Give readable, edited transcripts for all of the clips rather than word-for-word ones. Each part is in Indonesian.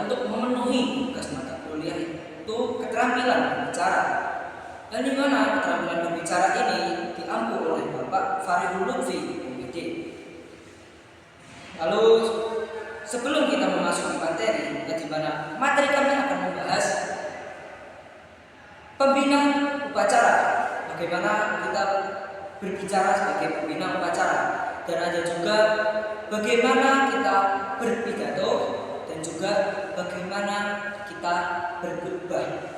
untuk memenuhi tugas mata kuliah itu keterampilan berbicara. Dan di mana keterampilan berbicara ini diampu oleh Bapak Farihul Lutfi, MPD. Lalu sebelum kita memasuki materi, di mana materi kami akan membahas pembina upacara, bagaimana kita berbicara sebagai pembina upacara, dan ada juga bagaimana kita berpidato dan juga bagaimana kita berkhutbah.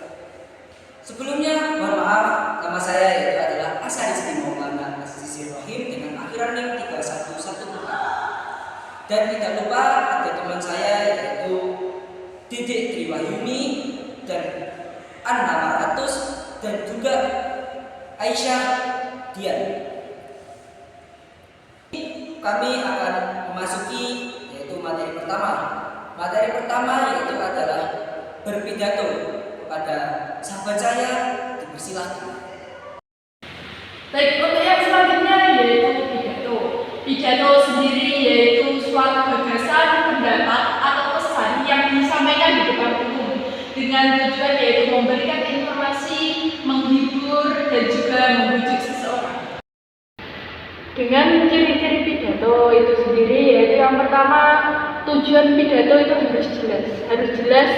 Sebelumnya, mohon maaf, nama saya yaitu adalah Asaristi Maulana Asisi Rohim dengan akhiran NIM 3114. Dan tidak lupa ada teman saya yaitu Didik Triwayuni dan Anna Maratus dan juga Aisyah Dian. Kami akan memasuki yaitu materi pertama. Materi pertama yaitu adalah berpidato. Kepada sahabat saya dipersilahkan. Baik, untuk yang selanjutnya yaitu pidato. Pidato sendiri yaitu suatu gagasan, pendapat atau pesan yang disampaikan di depan umum dengan tujuan yaitu memberikan informasi, menghibur dan juga membujuk seseorang. Dengan ciri-ciri pidato itu sendiri yaitu yang pertama, tujuan pidato itu harus jelas.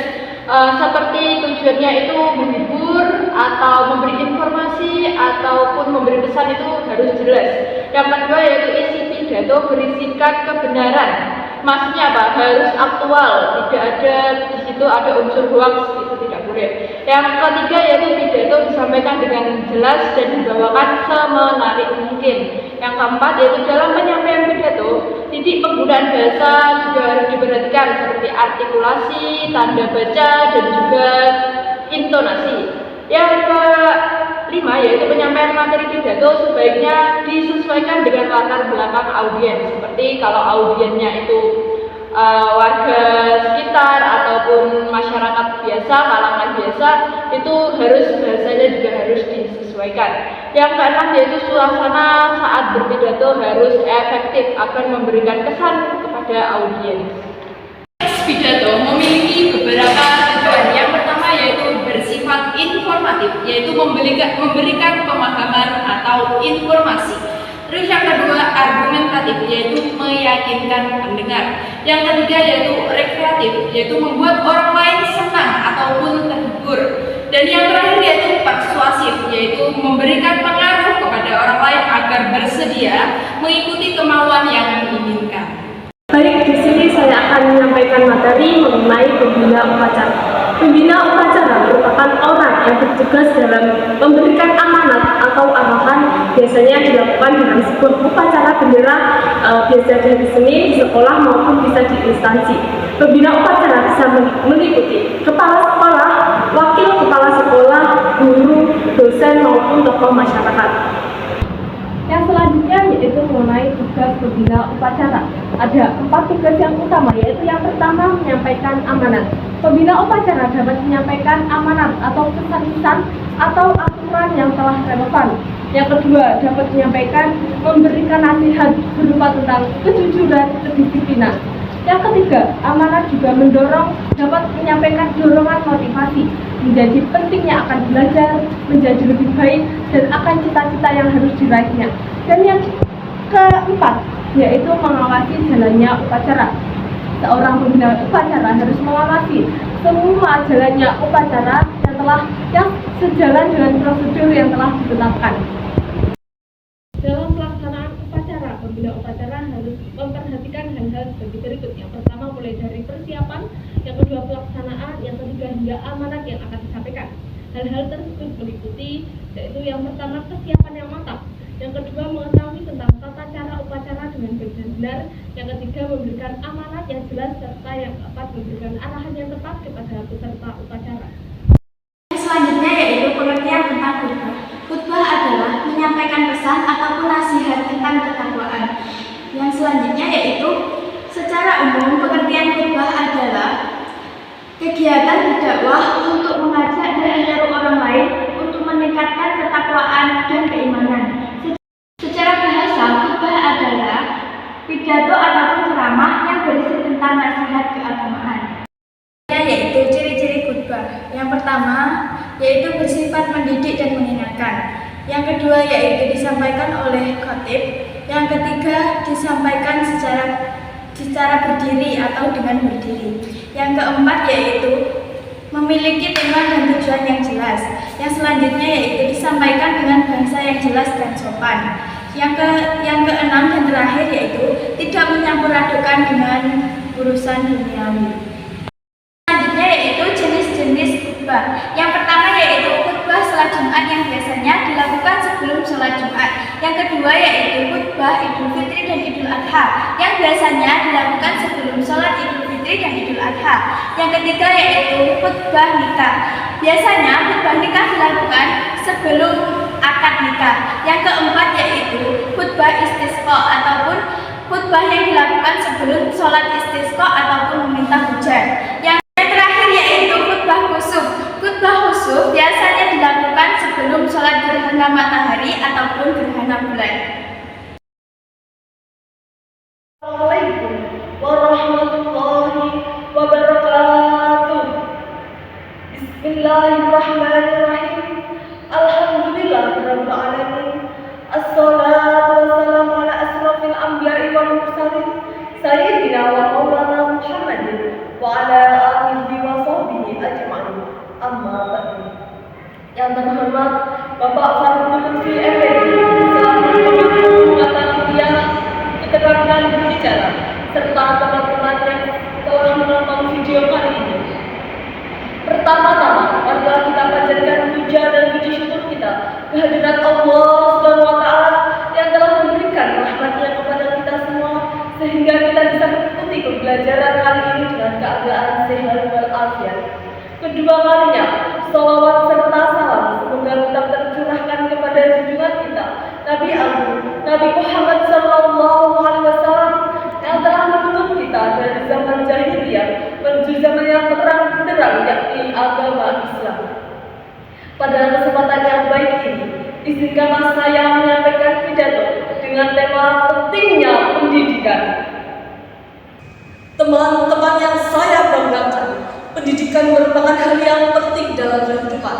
Seperti tujuannya itu menghibur atau memberi informasi ataupun memberi pesan itu harus jelas. Yang kedua yaitu isi pidato berisikan kebenaran. Maksudnya apa? Harus aktual, tidak ada di situ ada unsur hoax, itu tidak boleh. Yang ketiga yaitu pidato disampaikan dengan jelas dan dibawakan semenarik mungkin. Yang keempat yaitu dalam penyampaian pidato, titik penggunaan bahasa juga harus diperhatikan seperti artikulasi, tanda baca dan juga intonasi. Yang kelima yaitu penyampaian materi pidato sebaiknya disesuaikan dengan latar belakang audiens. Seperti kalau audiensnya itu warga sekitar ataupun masyarakat biasa, kalangan biasa, itu harus bahasanya juga harus disesuaikan. Yang keenam yaitu suasana saat berpidato harus efektif agar memberikan kesan kepada audiens. Pidato memiliki beberapa tujuan. Yang pertama yaitu bersifat informatif, yaitu memberikan pemahaman atau informasi. Terus yang kedua argumentatif, yaitu meyakinkan pendengar. Yang ketiga yaitu rekreatif, yaitu membuat orang lain senang ataupun terhibur. Dan yang terakhir yaitu persuasif, yaitu memberikan pengaruh kepada orang lain agar bersedia mengikuti kemauan yang diinginkan. Baik, di sini saya akan menyampaikan materi mengenai pembina upacara. Pembina upacara merupakan orang yang bertugas dalam memberikan amanat atau arahan, biasanya dilakukan dalam sebuah upacara bendera, biasa di seni, di sekolah maupun bisa di instansi. Pembina upacara bisa meliputi kepala sekolah, wakil kepala sekolah, guru, dosen maupun tokoh masyarakat. Yang selanjutnya yaitu mengenai tugas pembina upacara. Ada 4 tugas yang utama, yaitu yang pertama menyampaikan amanat. Pembina upacara dapat menyampaikan amanat atau pesan-pesan atau aturan yang telah relevan. Yang kedua dapat menyampaikan memberikan nasihat berupa tentang kejujuran, kedisiplinan. Yang ketiga, amanat juga dapat menyampaikan dorongan motivasi, menjadi pentingnya akan belajar, menjadi lebih baik, dan akan cita-cita yang harus diraihnya. Dan yang keempat, yaitu mengawasi jalannya upacara. Seorang pembina upacara harus mengawasi semua jalannya upacara yang sejalan dengan prosedur yang telah ditetapkan. Dalam pelaksanaan upacara, pembina upacara harus memperhatikan hal-hal sebagai berikut. Yang pertama mulai dari persiapan, yang kedua pelaksanaan, yang ketiga hingga amanat yang akan disampaikan. Hal-hal tersebut meliputi yaitu yang pertama kesiapan yang mantap, yang kedua mengetahui tentang tata cara upacara dengan benar, yang ketiga memberikan amanat yang jelas, serta yang keempat memberikan arahan yang tepat kepada peserta upacara. Selanjutnya yaitu pengertian tentang khutbah. Khutbah adalah menyampaikan pesan ataupun nasihat tentang ketakwaan. Yang selanjutnya yaitu secara umum pengertian khutbah adalah kegiatan berdakwah untuk mengajak dan menyeru orang lain untuk meningkatkan ketakwaan dan keimanan. Secara bahasa, khutbah adalah pidato ataupun ceramah yang berisi tentang nasihat keagamaan. pertama yaitu bersifat mendidik dan mengingatkan. Yang kedua yaitu disampaikan oleh khatib. Yang ketiga disampaikan secara berdiri atau dengan berdiri. Yang keempat yaitu memiliki tema dan tujuan yang jelas. Yang selanjutnya yaitu disampaikan dengan bahasa yang jelas dan sopan. Yang keenam dan terakhir yaitu tidak mencampur adukan dengan urusan duniawi. Selanjutnya yaitu jenis-jenis khutbah. Yang pertama yaitu khutbah salat Jumat yang biasanya dilakukan sebelum salat Jumat. Yang kedua yaitu khutbah Idul Fitri dan Idul Adha yang biasanya dilakukan sebelum salat Idul Fitri dan Idul Adha. Yang ketiga yaitu khutbah nikah. Biasanya khutbah nikah dilakukan sebelum akad nikah. Yang keempat yaitu khutbah istisqa ataupun khutbah yang dilakukan sebelum sholat istisqa ataupun meminta hujan. Yang terakhir yaitu khutbah khusuf. Khutbah khusuf biasanya dilakukan sebelum sholat gerhana matahari ataupun gerhana bulan. Assalamualaikum warahmatullahi wabarakatuh. Bismillahirrahmanirrahim. Alhamdulillahirabbil alamin. Assalatu wassalamu ala asrofil anbiya'i wal mursalin sayyidina wa maulana Muhammadin wa ala alihi wa sahbihi ajma'in. Amma ba'du. Yang terhormat Bapak Farudul Lutfi MPD selaku pengatur kuliah keterampilan berbicara serta teman-teman yang telah menonton video kali ini. Pertama-tama, marilah kita panjatkan puja dan puji syukur kita kehadirat Allah Subhanahu wa Ta'ala yang telah memberikan rahmat-Nya kepada kita semua sehingga kita bisa mengikuti pembelajaran kali ini dengan keadaan sehat walafiat. Kedua kalinya, sholawat serta salam semoga tetap tercurahkan kepada junjungan kita Nabi Agung, Nabi Muhammad SAW yang telah menuntun kita dari zaman jahiliyah menuju zaman yang terang benderang yakni agama Islam. Pada kesempatan yang baik ini, izinkanlah saya menyampaikan pidato dengan tema pentingnya pendidikan. Teman-teman yang saya banggakan, pendidikan merupakan hal yang penting dalam kehidupan.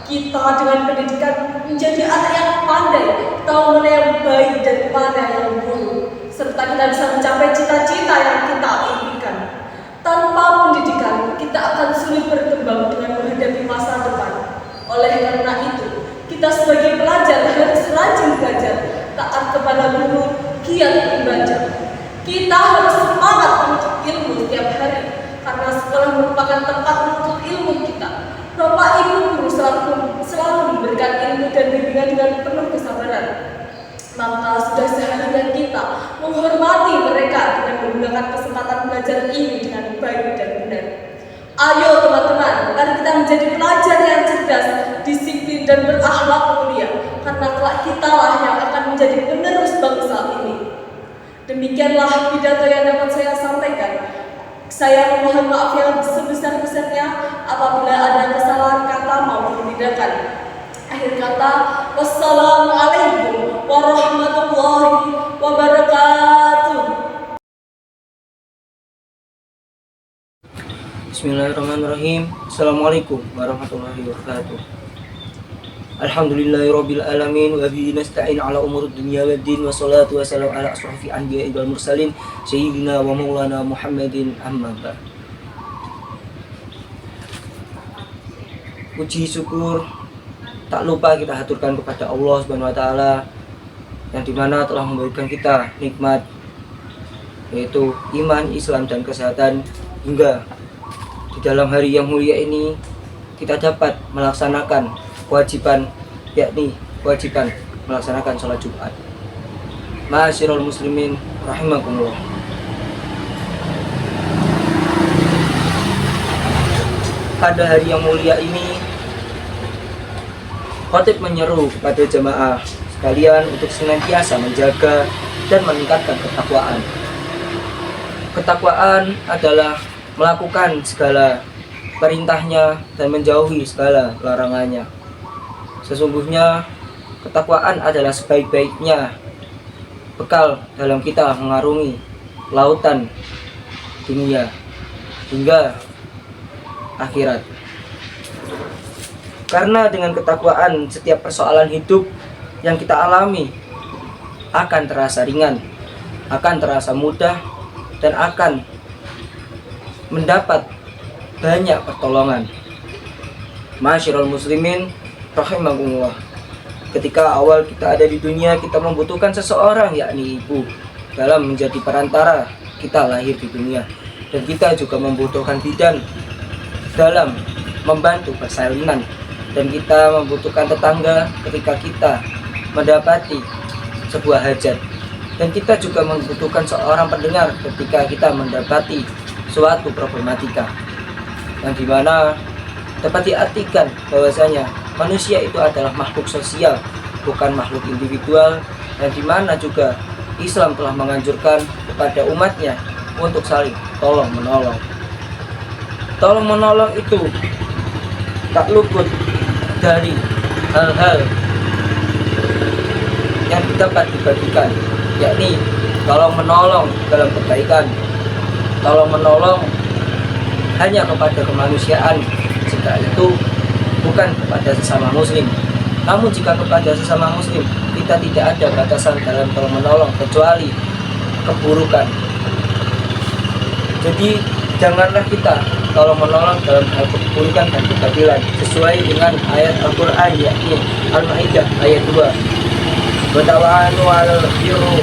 Kita dengan pendidikan menjadi anak yang pandai, tahu mana yang baik dan mana yang buruk, serta kita bisa mencapai cita-cita yang kita impikan. Tanpa pendidikan, kita akan sulit berkembang dengan menghadapi masa depan. Oleh karena itu, kita sebagai pelajar harus rajin belajar, taat kepada guru, giat membaca. Kita harus semangat menuntut ilmu setiap hari, karena sekolah merupakan tempat menuntut ilmu kita. Bapak Ibu guru selalu memberikan ilmu dan bimbingan dengan penuh kesabaran. Maka sudah seharusnya kita menghormati mereka dengan menggunakan kesempatan belajar ini dengan baik dan benar. Ayo teman-teman, mari kita menjadi pelajar yang cerdas, disiplin dan berakhlak mulia, karena kelak kitalah yang akan menjadi penerus bangsa ini. Demikianlah pidato yang dapat saya sampaikan. Saya memohon maaf yang sebesar-besarnya apabila ada kesalahan kata maupun tindakan. Akhir kata, wassalamualaikum warahmatullahi wabarakatuh. Bismillahirrahmanirrahim. Assalamualaikum warahmatullahi wabarakatuh. Alhamdulillahirabbil alamin wa bihi nasta'in ala umurud dunya waddin wa salatu wassalamu ala asrofil anbiya'i wal mursalin sayyidina wa maulana Muhammadin amma ba'd. Puji syukur tak lupa kita haturkan kepada Allah Subhanahu wa Ta'ala yang dimana telah memberikan kita nikmat yaitu iman, Islam dan kesehatan, hingga di dalam hari yang mulia ini kita dapat melaksanakan kewajiban, yakni kewajiban melaksanakan sholat Jumat. Ma'asyiral muslimin rahimakumullah. Pada hari yang mulia ini, khatib menyeru kepada jamaah sekalian untuk senantiasa menjaga dan meningkatkan ketakwaan. Ketakwaan adalah melakukan segala perintahnya dan menjauhi segala larangannya. Sesungguhnya ketakwaan adalah sebaik-baiknya bekal dalam kita mengarungi lautan dunia hingga akhirat. Karena dengan ketakwaan setiap persoalan hidup yang kita alami akan terasa ringan, akan terasa mudah, dan akan mendapat banyak pertolongan. Ma'asyiral muslimin rahimakumullah. Ketika awal kita ada di dunia, kita membutuhkan seseorang, yakni ibu, dalam menjadi perantara kita lahir di dunia. Dan kita juga membutuhkan bidan dalam membantu persalinan. Dan kita membutuhkan tetangga ketika kita mendapati sebuah hajat. Dan kita juga membutuhkan seorang pendengar ketika kita mendapati suatu problematika. Yang dimana dapat diartikan bahwasanya manusia itu adalah makhluk sosial, bukan makhluk individual, dan dimana juga Islam telah menganjurkan kepada umatnya untuk saling tolong menolong. Tolong menolong itu tak luput dari hal-hal yang dapat dibagikan, yakni tolong menolong dalam kebaikan, tolong menolong hanya kepada kemanusiaan jika itu bukan kepada sesama muslim. Namun jika kepada sesama muslim kita tidak ada batasan dalam tolong menolong kecuali keburukan. Jadi janganlah kita tolong menolong dalam hal keburukan dan kebatilan, sesuai dengan ayat Al-Quran, yakni Al-Maidah ayat 2. Wata'awanu 'alal birri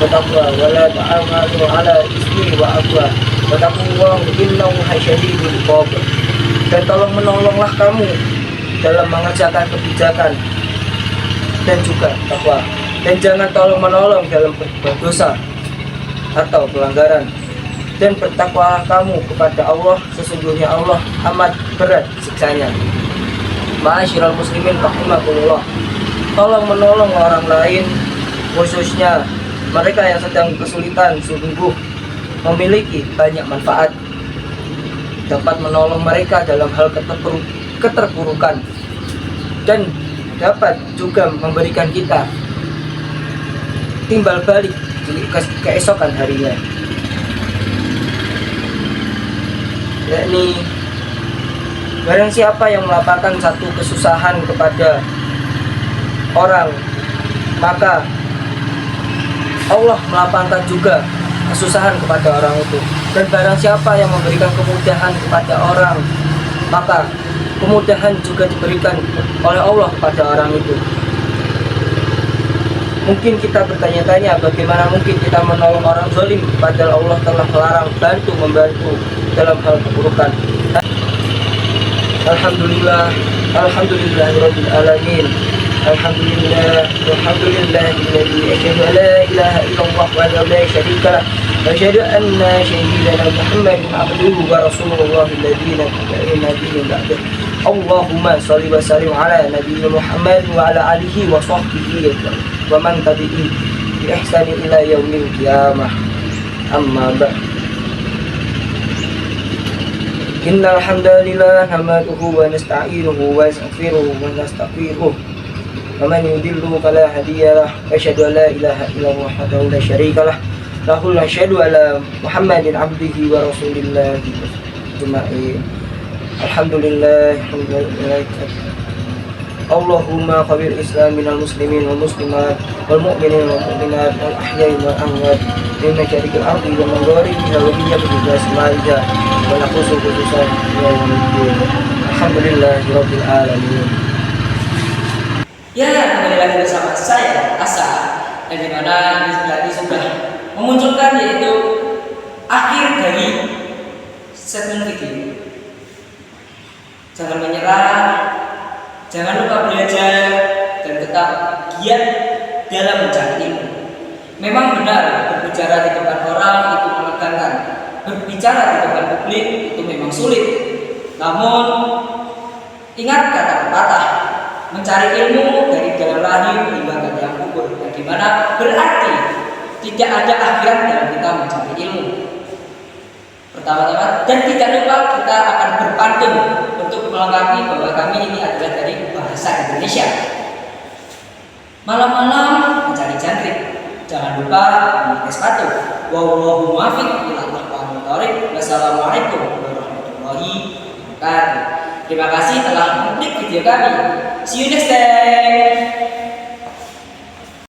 wattaqwa wa la ta'awanu 'alal ismi wa 'udwan wattaqullaha innahu syadidul 'iqab. Dan tolong menolonglah kamu dalam mengerjakan kebijakan dan juga takwa. Dan jangan tolong menolong dalam berbuat dosa atau pelanggaran. Dan bertakwalah kamu kepada Allah, sesungguhnya Allah amat berat siksanya. Ma'asyiral muslimin rahimakumullah. Tolong menolong orang lain, khususnya mereka yang sedang kesulitan, sungguh memiliki banyak manfaat. Dapat menolong mereka dalam hal keterpurukan, dan dapat juga memberikan kita timbal balik di keesokan harinya, yakni barang siapa yang melapangkan satu kesusahan kepada orang, maka Allah melapangkan juga kesusahan kepada orang itu. Dan barang siapa yang memberikan kemudahan kepada orang, maka kemudahan juga diberikan oleh Allah kepada orang itu. Mungkin kita bertanya-tanya, bagaimana mungkin kita menolong orang zalim padahal Allah telah melarang membantu dalam hal keburukan. Alhamdulillah, alhamdulillahirabbil alamin. Alhamdulillah, walhamdulillahilladzi asyhadu an la ilaha illallah wa la syarika lah wa asyhadu anna sayyidana Muhammadan abduhu wa rasuluhu alladzi la ilaha illa ba'da. Allahumma shalli wa sallim ala nabiyyina Muhammad wa ala alihi wa sahbihi wa man tabi'i bi ihsani ila yaumil qiyamah. Amma ba'd. Innal hamdalillah nahmaduhu wa nasta'inuhu wa nastaghfiruhu wa nastaghfiruh. Wa man yudillu fala hadiya lahu wa asyhadu an la ilaha illallah wahdahu la syarika lahu lahul asyhadu ala Muhammadin abdihi wa rasulillah ajma'in. Alhamdulillah. Allahumma qawil islam minal muslimin wal muslimat wal mu'minin wal mu'minat wal ahya'i wal amwat min masyariqil ardi wa magharibiha wa min yabdiha asma'ida wa naqusu khususan wa yawmiddin. Alhamdulillahirabbil alamin. Ya, kembali lagi bersama saya Asa, yang dimana tadi sudah memunculkan yaitu akhir dari segmen video. Jangan menyerah, jangan lupa belajar, dan tetap giat dalam mencari ilmu. Memang benar, berbicara di depan orang itu menegangkan, berbicara di depan publik itu memang sulit. Namun ingat kata pepatah, mencari ilmu dari dalam lahir hingga ke dalam kubur, yang dimana berarti tidak ada akhirat dalam kita mencari ilmu. Pertama-tama, dan tidak lupa kita akan berpantun untuk melengkapi bahwa kami ini adalah dari bahasa Indonesia. Malam-malam mencari jangkrik, jangan lupa memakai sepatu. Wallahu muwaffiq ila aqwamit thoriq. Wassalamualaikum warahmatullahi wabarakatuh. Terima kasih telah mengklik video kami. See you next time.